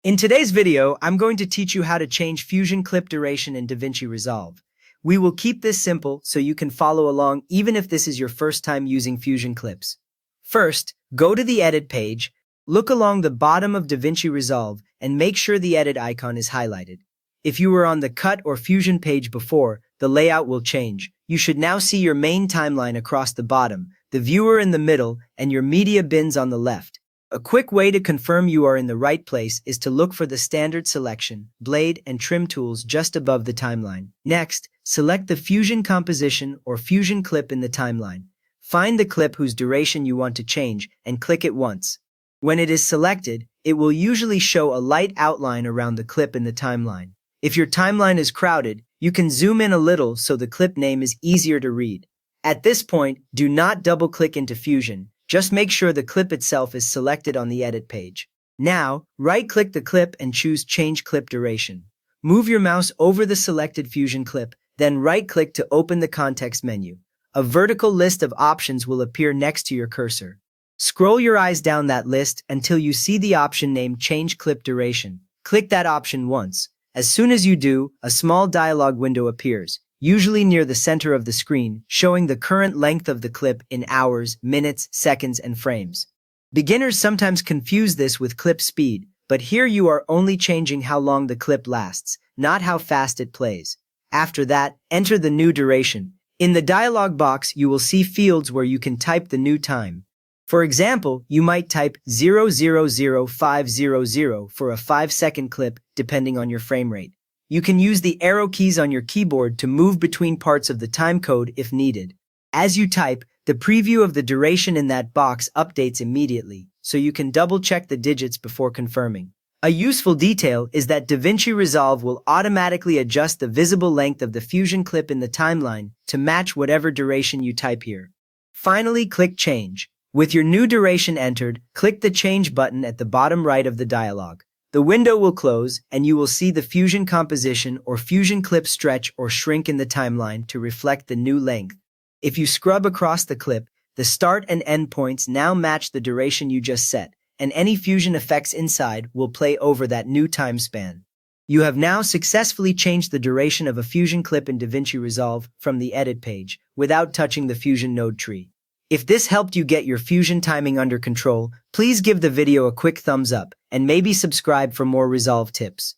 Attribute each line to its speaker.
Speaker 1: In today's video, I'm going to teach you how to change Fusion clip duration in DaVinci Resolve. We will keep this simple so you can follow along even if this is your first time using Fusion clips. First, go to the Edit page, look along the bottom of DaVinci Resolve, and make sure the Edit icon is highlighted. If you were on the Cut or Fusion page before, the layout will change. You should now see your main timeline across the bottom, the viewer in the middle, and your media bins on the left. A quick way to confirm you are in the right place is to look for the standard selection, blade, and trim tools just above the timeline. Next, select the Fusion composition or Fusion clip in the timeline. Find the clip whose duration you want to change and click it once. When it is selected, it will usually show a light outline around the clip in the timeline. If your timeline is crowded, you can zoom in a little so the clip name is easier to read. At this point, do not double-click into Fusion. Just make sure the clip itself is selected on the Edit page. Now, right-click the clip and choose Change Clip Duration. Move your mouse over the selected Fusion clip, then right-click to open the context menu. A vertical list of options will appear next to your cursor. Scroll your eyes down that list until you see the option named Change Clip Duration. Click that option once. As soon as you do, a small dialog window appears, usually near the center of the screen, showing the current length of the clip in hours, minutes, seconds, and frames. Beginners sometimes confuse this with clip speed, but here you are only changing how long the clip lasts, not how fast it plays. After that, enter the new duration. In the dialog box, you will see fields where you can type the new time. For example, you might type 000500 for a 5-second clip, depending on your frame rate. You can use the arrow keys on your keyboard to move between parts of the timecode if needed. As you type, the preview of the duration in that box updates immediately, so you can double-check the digits before confirming. A useful detail is that DaVinci Resolve will automatically adjust the visible length of the Fusion clip in the timeline to match whatever duration you type here. Finally, click Change. With your new duration entered, click the Change button at the bottom right of the dialog. The window will close, and you will see the Fusion composition or Fusion clip stretch or shrink in the timeline to reflect the new length. If you scrub across the clip, the start and end points now match the duration you just set, and any Fusion effects inside will play over that new time span. You have now successfully changed the duration of a Fusion clip in DaVinci Resolve from the Edit page without touching the Fusion node tree. If this helped you get your Fusion timing under control, please give the video a quick thumbs up and maybe subscribe for more Resolve tips.